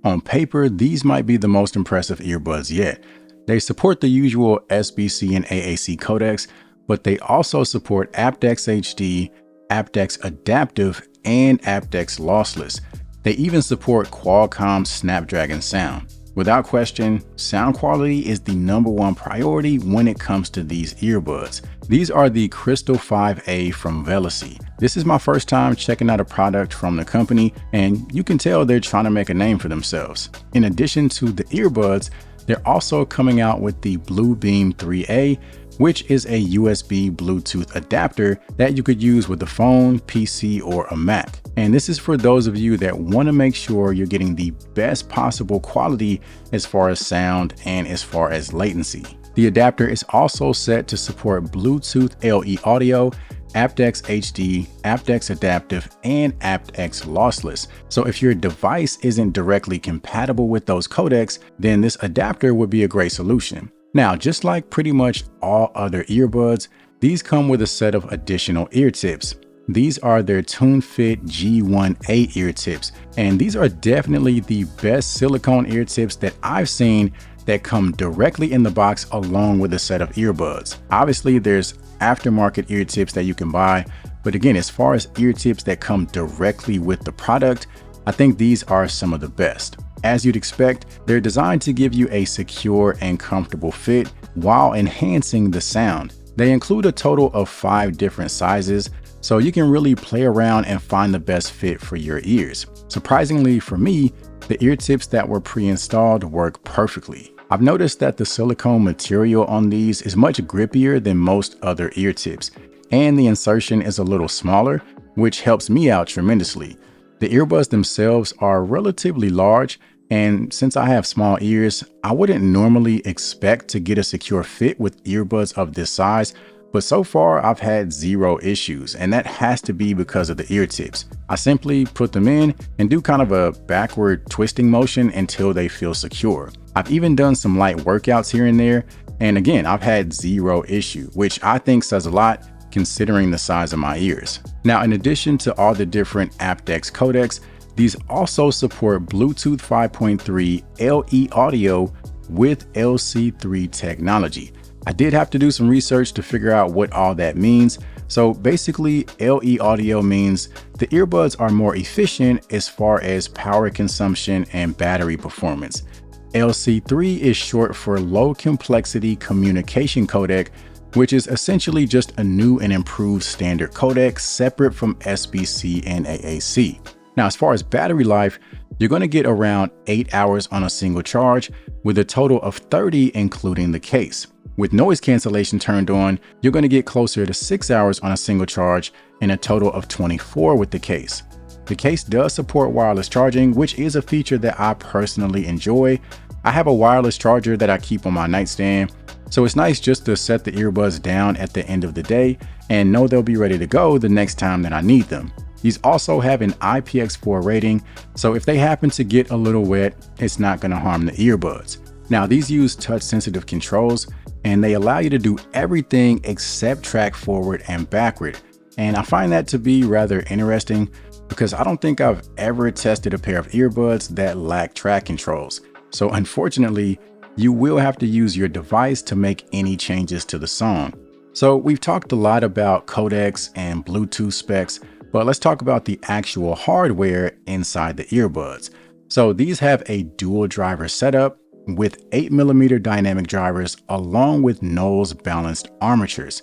On paper, these might be the most impressive earbuds yet. They support the usual SBC and AAC codecs, but they also support aptX HD, aptX Adaptive, and aptX Lossless. They even support Qualcomm Snapdragon sound. Without question, sound quality is the #1 priority when it comes to these earbuds. These are the Crystal 5A from Velacy. This is my first time checking out a product from the company, and you can tell they're trying to make a name for themselves. In addition to the earbuds, they're also coming out with the Bluebeam 3A, which is a USB Bluetooth adapter that you could use with a phone, PC, or a Mac. And this is for those of you that want to make sure you're getting the best possible quality as far as sound and as far as latency. The adapter is also set to support Bluetooth LE audio, aptX HD, aptX Adaptive, and aptX Lossless. So if your device isn't directly compatible with those codecs, then this adapter would be a great solution. Now, just like pretty much all other earbuds, these come with a set of additional ear tips. These are their TuneFit G1A ear tips, and these are definitely the best silicone ear tips that I've seen that come directly in the box along with a set of earbuds. Obviously, there's aftermarket ear tips that you can buy, but again, as far as ear tips that come directly with the product, I think these are some of the best. As you'd expect, they're designed to give you a secure and comfortable fit while enhancing the sound. They include a total of 5 different sizes, so you can really play around and find the best fit for your ears. Surprisingly for me, the ear tips that were pre-installed work perfectly. I've noticed that the silicone material on these is much grippier than most other ear tips, and the insertion is a little smaller, which helps me out tremendously. The earbuds themselves are relatively large, and since I have small ears, I wouldn't normally expect to get a secure fit with earbuds of this size, but so far I've had 0 issues, and that has to be because of the ear tips. I simply put them in and do kind of a backward twisting motion until they feel secure. I've even done some light workouts here and there, and again, I've had 0 issue, which I think says a lot considering the size of my ears. Now, in addition to all the different aptX codecs, these also support Bluetooth 5.3 LE audio with LC3 technology. I did have to do some research to figure out what all that means. So basically, LE audio means the earbuds are more efficient as far as power consumption and battery performance. LC3 is short for Low Complexity Communication Codec, which is essentially just a new and improved standard codec separate from SBC and AAC. Now, as far as battery life, you're going to get around 8 hours on a single charge with a total of 30 including the case. With noise cancellation turned on, you're going to get closer to 6 hours on a single charge and a total of 24 with the case. The case does support wireless charging, which is a feature that I personally enjoy. I have a wireless charger that I keep on my nightstand, so it's nice just to set the earbuds down at the end of the day and know they'll be ready to go the next time that I need them. These also have an IPX4 rating, so if they happen to get a little wet, it's not going to harm the earbuds. Now, these use touch-sensitive controls, and they allow you to do everything except track forward and backward. And I find that to be rather interesting because I don't think I've ever tested a pair of earbuds that lack track controls. So unfortunately, you will have to use your device to make any changes to the song. So we've talked a lot about codecs and Bluetooth specs, but let's talk about the actual hardware inside the earbuds. So these have a dual driver setup with 8mm dynamic drivers along with Knowles balanced armatures.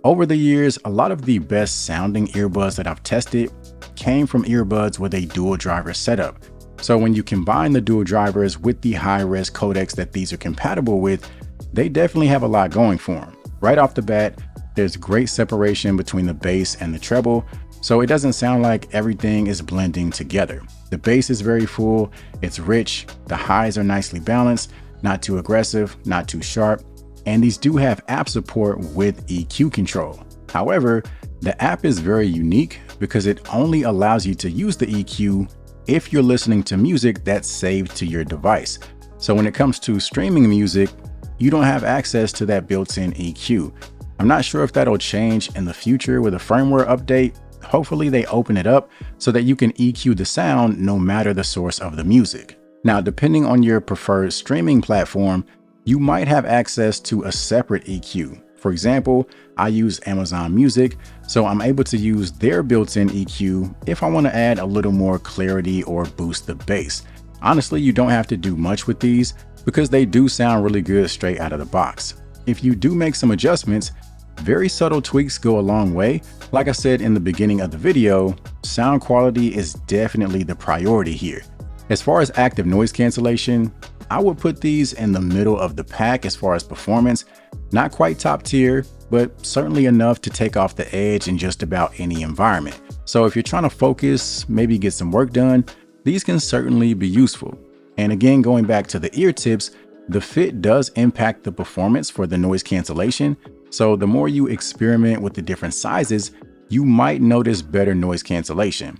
Over the years, a lot of the best sounding earbuds that I've tested came from earbuds with a dual driver setup. So when you combine the dual drivers with the high-res codecs that these are compatible with, they definitely have a lot going for them. Right off the bat, there's great separation between the bass and the treble, so it doesn't sound like everything is blending together. The bass is very full, it's rich, the highs are nicely balanced, not too aggressive, not too sharp, and these do have app support with EQ control. However, the app is very unique because it only allows you to use the EQ if you're listening to music that's saved to your device. So when it comes to streaming music, you don't have access to that built-in EQ. I'm not sure if that'll change in the future with a firmware update. Hopefully they open it up so that you can EQ the sound no matter the source of the music. Now, depending on your preferred streaming platform, you might have access to a separate EQ. For example, I use Amazon Music, so I'm able to use their built-in EQ if I want to add a little more clarity or boost the bass. Honestly, you don't have to do much with these because they do sound really good straight out of the box. If you do make some adjustments, very subtle tweaks go a long way. Like I said in the beginning of the video, sound quality is definitely the priority here. As far as active noise cancellation, I would put these in the middle of the pack as far as performance. Not quite top tier, but certainly enough to take off the edge in just about any environment. So if you're trying to focus, maybe get some work done, these can certainly be useful. And again, going back to the ear tips, the fit does impact the performance for the noise cancellation. So the more you experiment with the different sizes, you might notice better noise cancellation.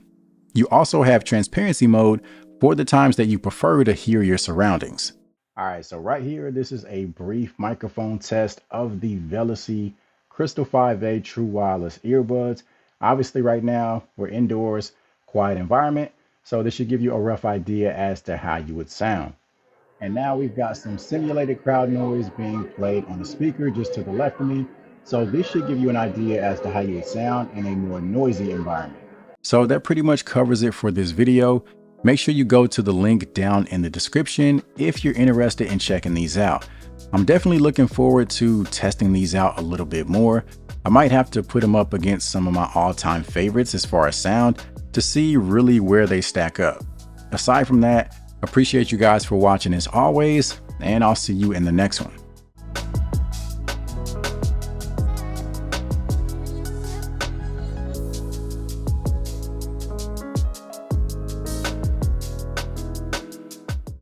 You also have transparency mode for the times that you prefer to hear your surroundings. All right, so right here, this is a brief microphone test of the Velacy Crystal 5A True Wireless Earbuds. Obviously right now we're indoors, quiet environment, so this should give you a rough idea as to how you would sound. And now we've got some simulated crowd noise being played on the speaker just to the left of me. So this should give you an idea as to how you would sound in a more noisy environment. So that pretty much covers it for this video. Make sure you go to the link down in the description if you're interested in checking these out. I'm definitely looking forward to testing these out a little bit more. I might have to put them up against some of my all-time favorites as far as sound to see really where they stack up. Aside from that, appreciate you guys for watching as always, and I'll see you in the next one.